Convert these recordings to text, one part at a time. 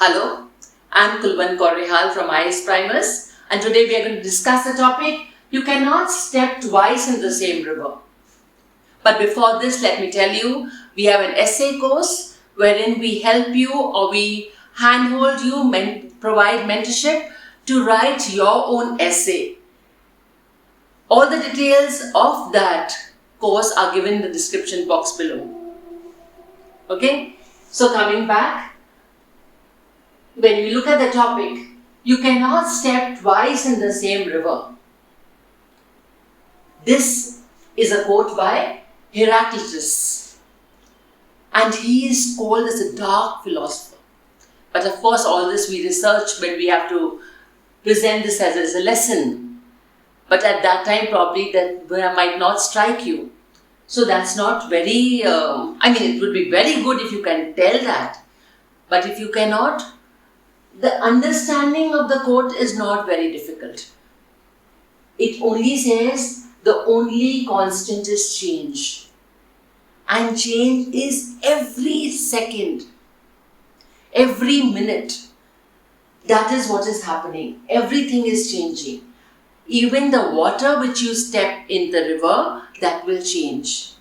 Hello, I'm Kulwant Kaur Rehal from IASPrimers, and today we are going to discuss the topic, you cannot step twice in the same river. But before this, let me tell you, we have an essay course wherein we help you or we handhold you, provide mentorship to write your own essay. All the details of that course are given in the description box below. Okay, so coming back, when you look at the topic, you cannot step twice in the same river. This is a quote by Heraclitus, and he is called as a dark philosopher. But of course, all this we research when we have to present this as a lesson. But at that time, probably that might not strike you. So that's not very, it would be very good if you can tell that. But if you cannot, the understanding of the quote is not very difficult. It only says the only constant is change. And change is every second, every minute. That is what is happening. Everything is changing. Even the water which you step in the river, that will change.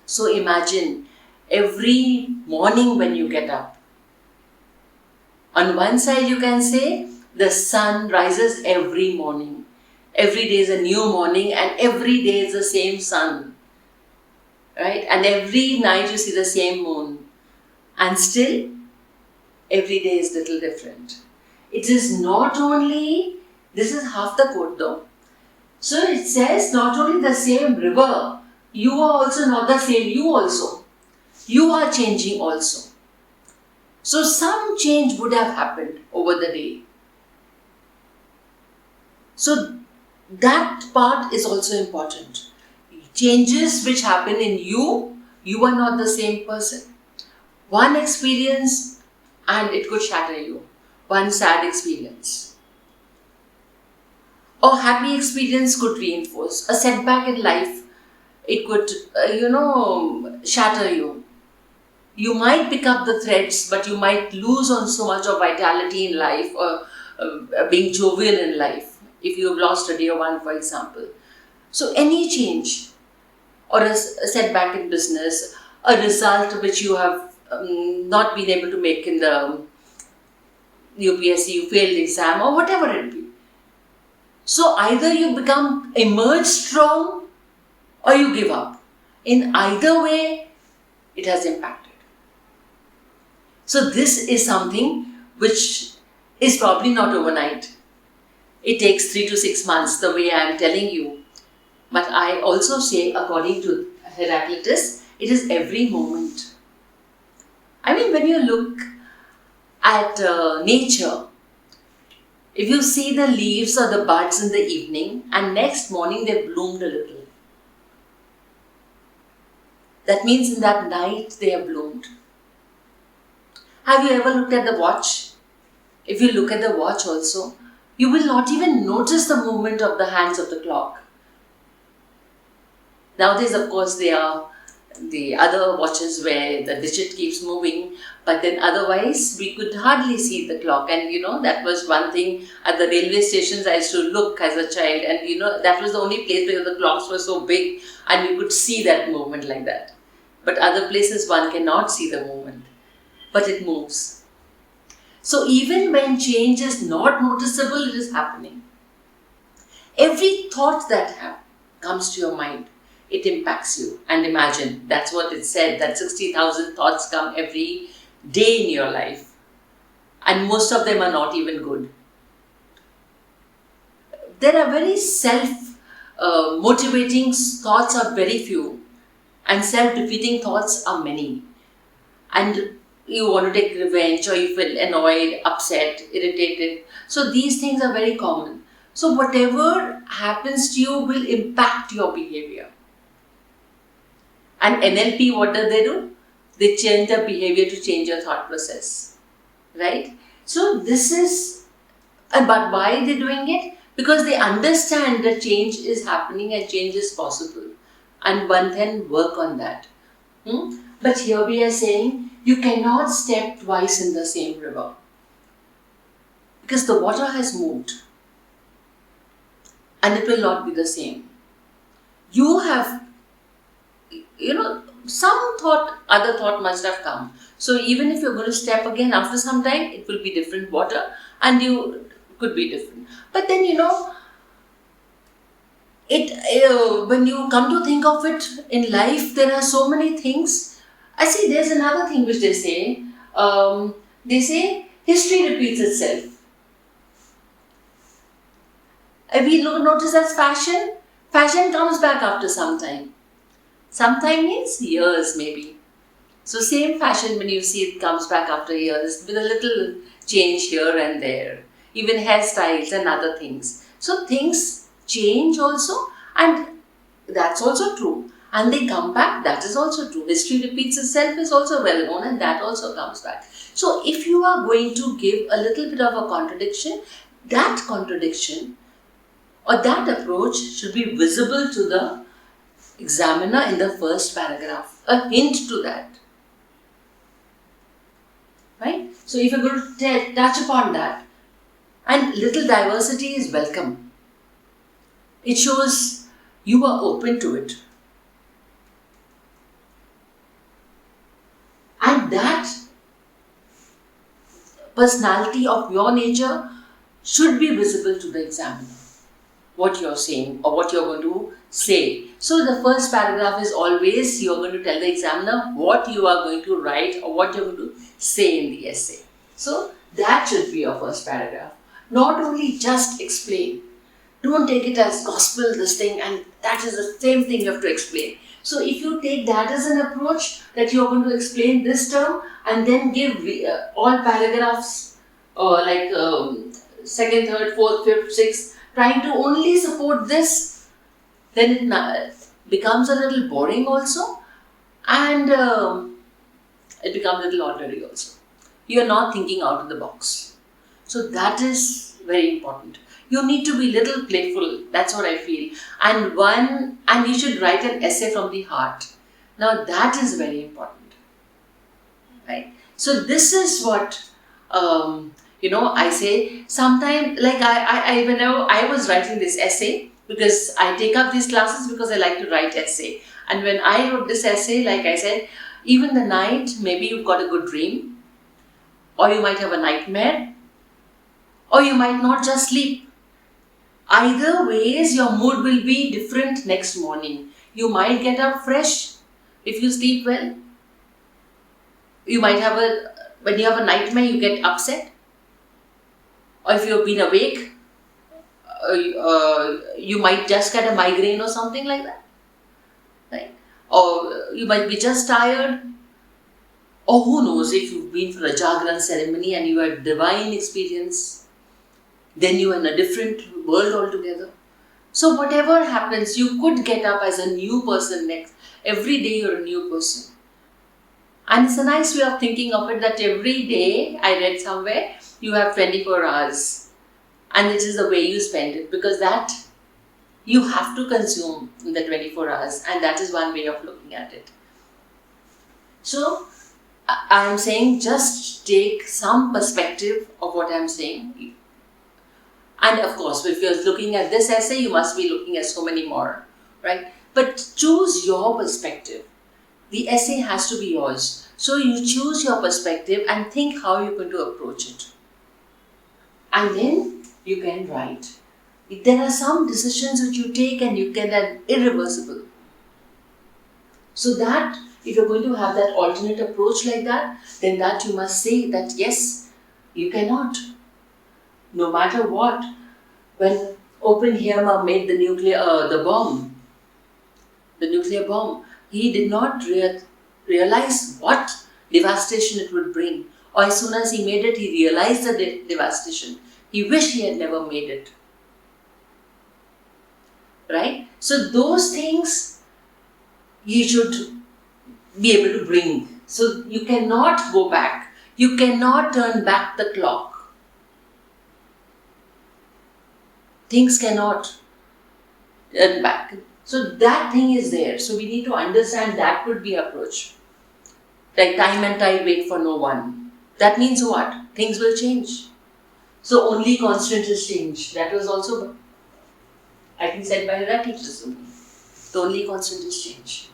So imagine every morning when you get up. On one side you can say the sun rises every morning. Every day is a new morning and every day is the same sun. Right? And every night you see the same moon. And still, every day is little different. It is not only, this is half the quote though. So it says not only the same river, you are also not the same you also. You are changing also. So some change would have happened over the day. So that part is also important. Changes which happen in you, you are not the same person. One experience and it could shatter you. One sad experience. Or happy experience could reinforce. A setback in life, it could, shatter you. You might pick up the threads, but you might lose on so much of vitality in life or being jovial in life if you have lost a dear one, for example. So any change or a setback in business, a result which you have not been able to make in the UPSC, you failed exam or whatever it be. So either you emerge strong or you give up. In either way, it has impacted. So this is something which is probably not overnight. It takes 3 to 6 months, the way I am telling you. But I also say, according to Heraclitus, it is every moment. When you look at nature, if you see the leaves or the buds in the evening and next morning they bloomed a little. That means in that night they have bloomed. Have you ever looked at the watch? If you look at the watch also, you will not even notice the movement of the hands of the clock. Nowadays, of course, there are the other watches where the digit keeps moving, but then otherwise we could hardly see the clock. And that was one thing at the railway stations I used to look as a child, and that was the only place where the clocks were so big and you could see that movement like that. But other places one cannot see the movement, but it moves. So even when change is not noticeable, it is happening. Every thought that comes to your mind, it impacts you. And imagine, that's what it said, that 60,000 thoughts come every day in your life. And most of them are not even good. There are very self-motivating thoughts are very few. And self-defeating thoughts are many. And you want to take revenge or you feel annoyed, upset, irritated. So these things are very common. So whatever happens to you will impact your behavior. And NLP, what do? They change the behavior to change your thought process. Right? So this is, but why are they doing it? Because they understand that change is happening and change is possible. And one can work on that. But here we are saying You cannot step twice in the same river because the water has moved and it will not be the same. You have, some other thought must have come. So even if you're going to step again after some time, it will be different water and you could be different. But then, when you come to think of it in life, there are so many things. I see there's another thing which they say. They say history repeats itself. If we notice as fashion, fashion comes back after some time. Sometime means years maybe. So same fashion, when you see it comes back after years with a little change here and there. Even hairstyles and other things. So things change also, and that's also true. And they come back, that is also true. History repeats itself is also well known, and that also comes back. So if you are going to give a little bit of a contradiction, that contradiction or that approach should be visible to the examiner in the first paragraph. A hint to that. Right? So if you're going to touch upon that, and little diversity is welcome. It shows you are open to it. And that personality of your nature should be visible to the examiner. What you're saying or what you're going to say. So the first paragraph is always you're going to tell the examiner what you are going to write or what you're going to say in the essay. So that should be your first paragraph. Not only just explain. Don't take it as gospel, this thing, and that is the same thing you have to explain. So if you take that as an approach that you're going to explain this term and then give all paragraphs second, third, fourth, fifth, sixth, trying to only support this, then it becomes a little boring also, and it becomes a little ordinary also. You are not thinking out of the box. So that is very important. You need to be little playful. That's what I feel. And you should write an essay from the heart. Now that is very important, right? So this is what I say. Sometimes, like whenever I was writing this essay, because I take up these classes because I like to write essay. And when I wrote this essay, like I said, even the night, maybe you've got a good dream, or you might have a nightmare, or you might not just sleep. Either ways, your mood will be different next morning. You might get up fresh if you sleep well. You might when you have a nightmare, you get upset. Or if you've been awake, you might just get a migraine or something like that. Right? Or you might be just tired. Or who knows, if you've been for a Jagran ceremony and you had divine experience, then you are in a different world altogether. So whatever happens, you could get up as a new person next. Every day you're a new person. And it's a nice way of thinking of it that every day, I read somewhere, you have 24 hours. And it is the way you spend it, because that you have to consume in the 24 hours. And that is one way of looking at it. So I'm saying just take some perspective of what I'm saying. And of course, if you're looking at this essay, you must be looking at so many more, right? But choose your perspective. The essay has to be yours. So you choose your perspective and think how you're going to approach it. And then you can write. There are some decisions which you take and you can irreversible. So that, if you're going to have that alternate approach like that, then that you must say that yes, you cannot. No matter what, when Oppenheimer made the nuclear bomb, he did not realize what devastation it would bring. Or as soon as he made it, he realized the devastation. He wished he had never made it. Right? So those things you should be able to bring. So you cannot go back. You cannot turn back the clock. Things cannot turn back. So that thing is there. So we need to understand that could be approach. Like time and tide wait for no one. That means what? Things will change. So only constant is change. That was also, I think, said by Heraclitus only. The only constant is change.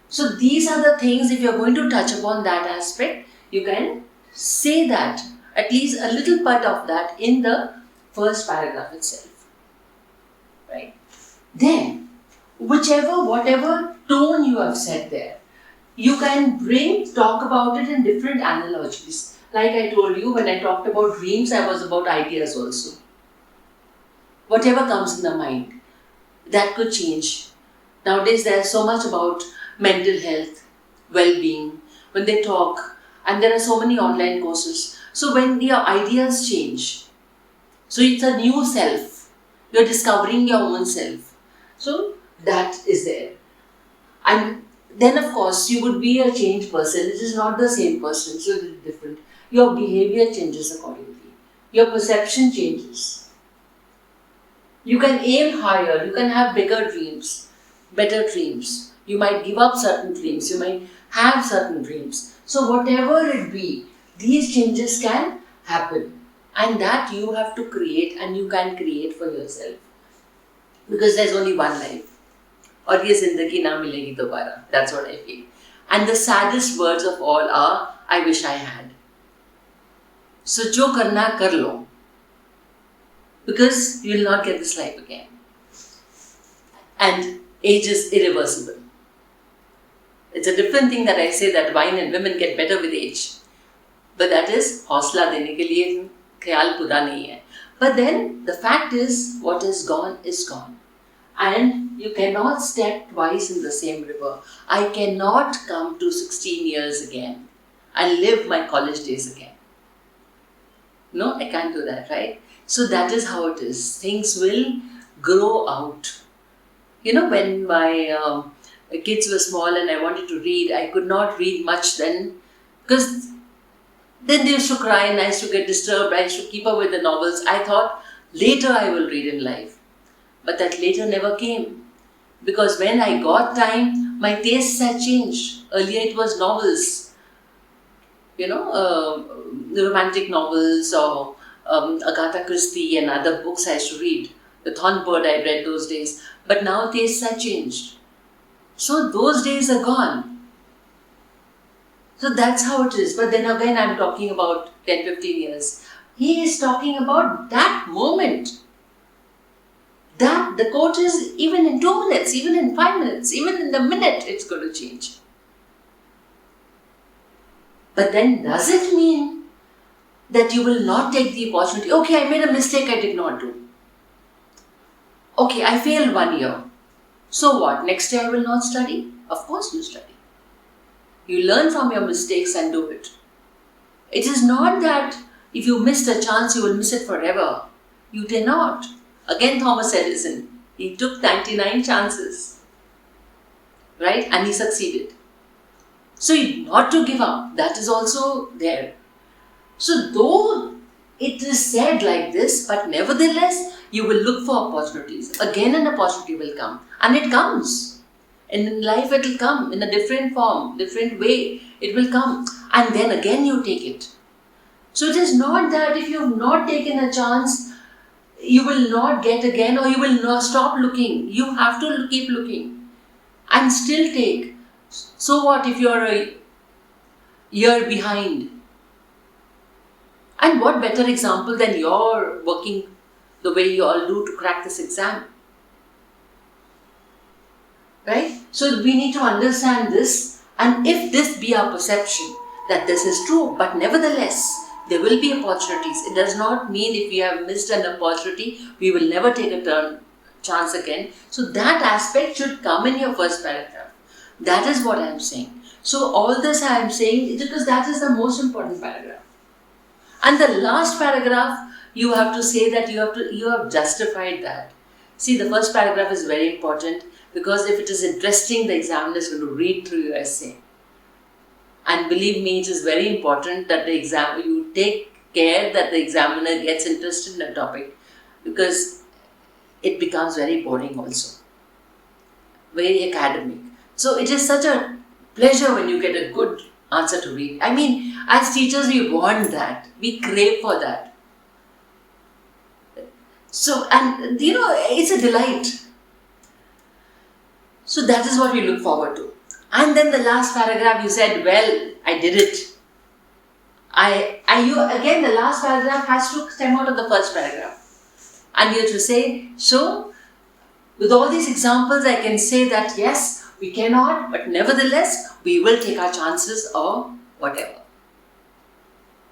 So these are the things, if you're going to touch upon that aspect, you can say that, at least a little part of that in the first paragraph itself. Right? Then, whatever tone you have said there, you can talk about it in different analogies. Like I told you, when I talked about dreams, I was about ideas also. Whatever comes in the mind, that could change. Nowadays, there's so much about mental health, well-being, when they talk, and there are so many online courses. So when your ideas change, so it's a new self. You're discovering your own self. So that is there. And then of course you would be a changed person. It is not the same person, so it is different. Your behavior changes accordingly. Your perception changes. You can aim higher, you can have bigger dreams, better dreams. You might give up certain dreams, you might have certain dreams. So whatever it be, these changes can happen. And that you have to create, and you can create for yourself. Because there's only one life. और ये जिंदगी ना मिलेगी दोबारा. That's what I feel. And the saddest words of all are, I wish I had. So जो करना कर लो. Because you will not get this life again. And age is irreversible. It's a different thing that I say that wine and women get better with age. But that is हौसला देने के लिए ख्याल पूरा नहीं है. But then the fact is, what is gone is gone. And you cannot step twice in the same river. I cannot come to 16 years again and live my college days again. No, I can't do that, right? So that is how it is. Things will grow out. You know, when my kids were small and I wanted to read, I could not read much then, because then they used to cry and I used to get disturbed. I used to keep up with the novels. I thought later I will read in life. But that later never came. Because when I got time, my tastes had changed. Earlier it was novels. You know, romantic novels or Agatha Christie and other books I used to read. The Thornbird I read those days. But now tastes have changed. So those days are gone. So that's how it is. But then again I'm talking about 10-15 years. He is talking about that moment. That the quote is, even in 2 minutes, even in 5 minutes, even in the minute, it's going to change. But then does it mean that you will not take the opportunity? Okay, I made a mistake I did not do. Okay, I failed 1 year. So what? Next year I will not study? Of course you study. You learn from your mistakes and do it. It is not that if you missed a chance, you will miss it forever. You did not. Again, Thomas Edison, he took 99 chances, right? And he succeeded. So not to give up, that is also there. So though it is said like this, but nevertheless, you will look for opportunities. Again, an opportunity will come. And it comes. And in life it will come in a different form, different way. It will come. And then again you take it. So it is not that if you have not taken a chance, you will not get again, or you will not stop looking. You have to keep looking and still take. So what if you are a year behind? And what better example than you're working the way you all do to crack this exam? Right? So we need to understand this, and if this be our perception that this is true, but nevertheless there will be opportunities. It does not mean if we have missed an opportunity, we will never take a chance again. So that aspect should come in your first paragraph. That is what I am saying. So all this I am saying because that is the most important paragraph. And the last paragraph, you have to say that you have justified that. See, the first paragraph is very important because if it is interesting, the examiner is going to read through your essay. And believe me, it is very important that you take care that the examiner gets interested in a topic, because it becomes very boring also, very academic. So it is such a pleasure when you get a good answer to read. I mean, as teachers, we want that. We crave for that. So, and it's a delight. So that is what we look forward to. And then the last paragraph, you said, well, I did it. Again, the last paragraph has to stem out of the first paragraph. And you have to say, so, with all these examples, I can say that yes, we cannot, but nevertheless, we will take our chances or whatever.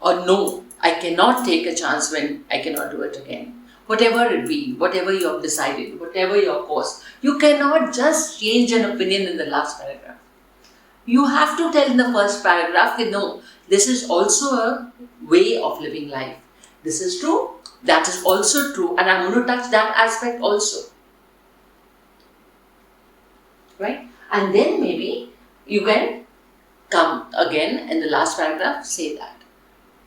Or no, I cannot take a chance when I cannot do it again. Whatever it be, whatever you have decided, whatever your course, you cannot just change an opinion in the last paragraph. You have to tell in the first paragraph that no, this is also a way of living life. This is true, that is also true, and I'm going to touch that aspect also. Right? And then maybe you can come again in the last paragraph, say that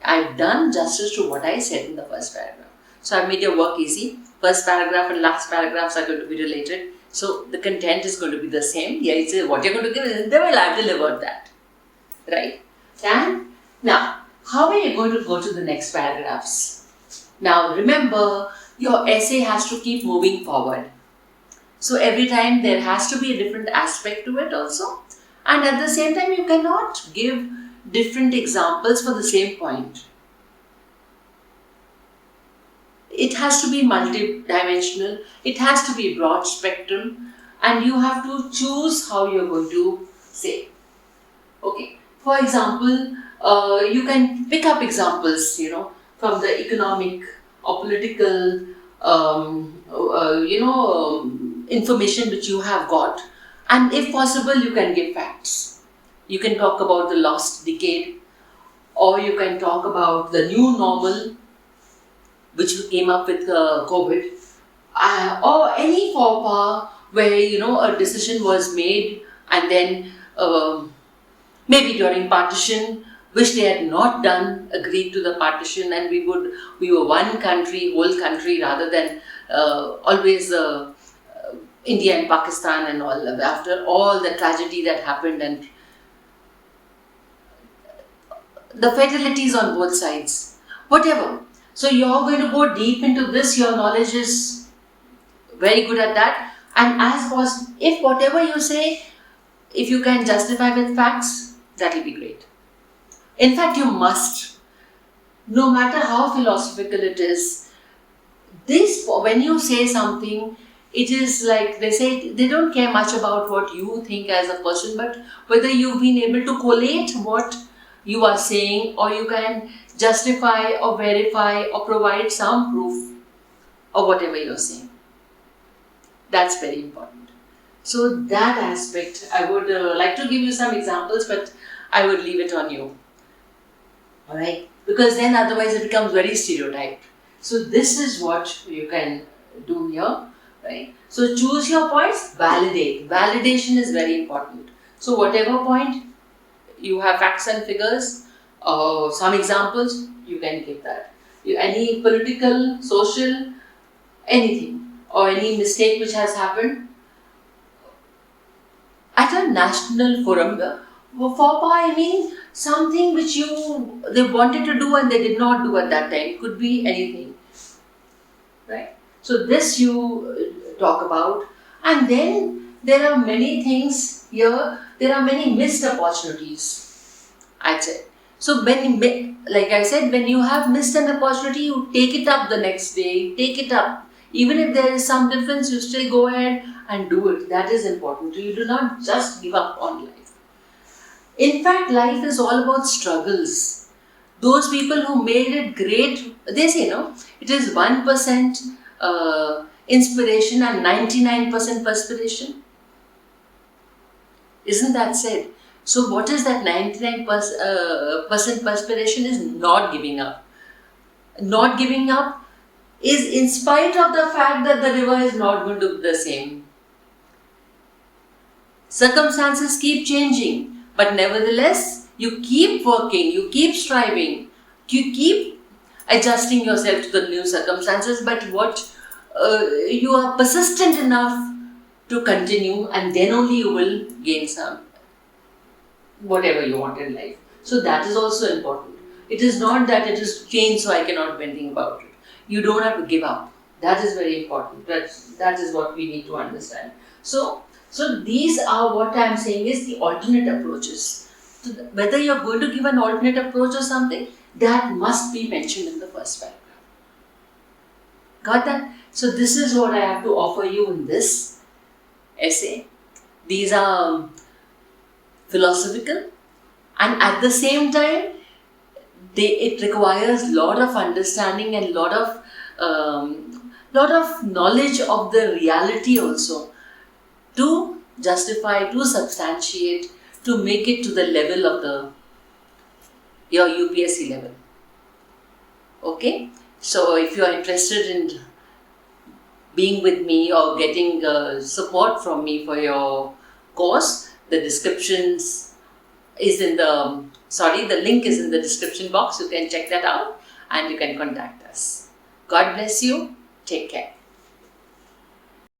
I've done justice to what I said in the first paragraph. So I've made your work easy. First paragraph and last paragraphs are going to be related. So the content is going to be the same. Yeah, it's what you're going to give is well, I've delivered that. Right? And now, how are you going to go to the next paragraphs? Now remember, your essay has to keep moving forward. So every time there has to be a different aspect to it also. And at the same time, you cannot give different examples for the same point. It has to be multidimensional, it has to be broad spectrum, and you have to choose how you're going to say. Okay, for example, you can pick up examples, from the economic or political, information which you have got, and if possible, you can give facts. You can talk about the lost decade, or you can talk about the new normal, which came up with COVID, or any faux pas where a decision was made and then maybe during partition, which they had not done, agreed to the partition, and we were one country, whole country, rather than always India and Pakistan and all. After all the tragedy that happened and the fatalities on both sides, whatever. So you're going to go deep into this, your knowledge is very good at that, and if whatever you say, if you can justify with facts, that will be great. In fact, you must, no matter how philosophical it is, when you say something, it is like they say, they don't care much about what you think as a person, but whether you've been able to collate what you are saying, or you can justify or verify or provide some proof of whatever you're saying. That's very important. So that aspect, I would like to give you some examples, but I would leave it on you. Alright? Because then otherwise it becomes very stereotyped. So this is what you can do here. Right? So choose your points, validate. Validation is very important. So whatever point you have facts and figures, some examples, you can give that. Any political, social, anything, or any mistake which has happened at a national forum. Faux pas, I mean something which they wanted to do and they did not do at that time. Could be anything. Right? So this you talk about, and then there are many things here. There are many missed opportunities, I'd say. So like I said, when you have missed an opportunity, you take it up the next day, take it up. Even if there is some difference, you still go ahead and do it. That is important. You do not just give up on life. In fact, life is all about struggles. Those people who made it great, they say, it is 1% inspiration and 99% perspiration. Isn't that said? So what is that 99% perspiration is not giving up. Not giving up is in spite of the fact that the river is not going to be the same. Circumstances keep changing, but nevertheless, you keep working, you keep striving, you keep adjusting yourself to the new circumstances, but you are persistent enough to continue, and then only you will gain some whatever you want in life. So that is also important. It is not that it is changed so I cannot do anything about it. You don't have to give up. That is very important. That is what we need to understand. So these are what I am saying is the alternate approaches. So whether you are going to give an alternate approach or something, that must be mentioned in the first paragraph. Got that? So this is what I have to offer you in this essay. These are philosophical, and at the same time, it requires lot of understanding and lot of knowledge of the reality also to justify, to substantiate, to make it to the level of your UPSC level. Okay? So if you are interested in being with me or getting support from me for your course, the link is in the description box. You can check that out and you can contact us. God bless you. Take care.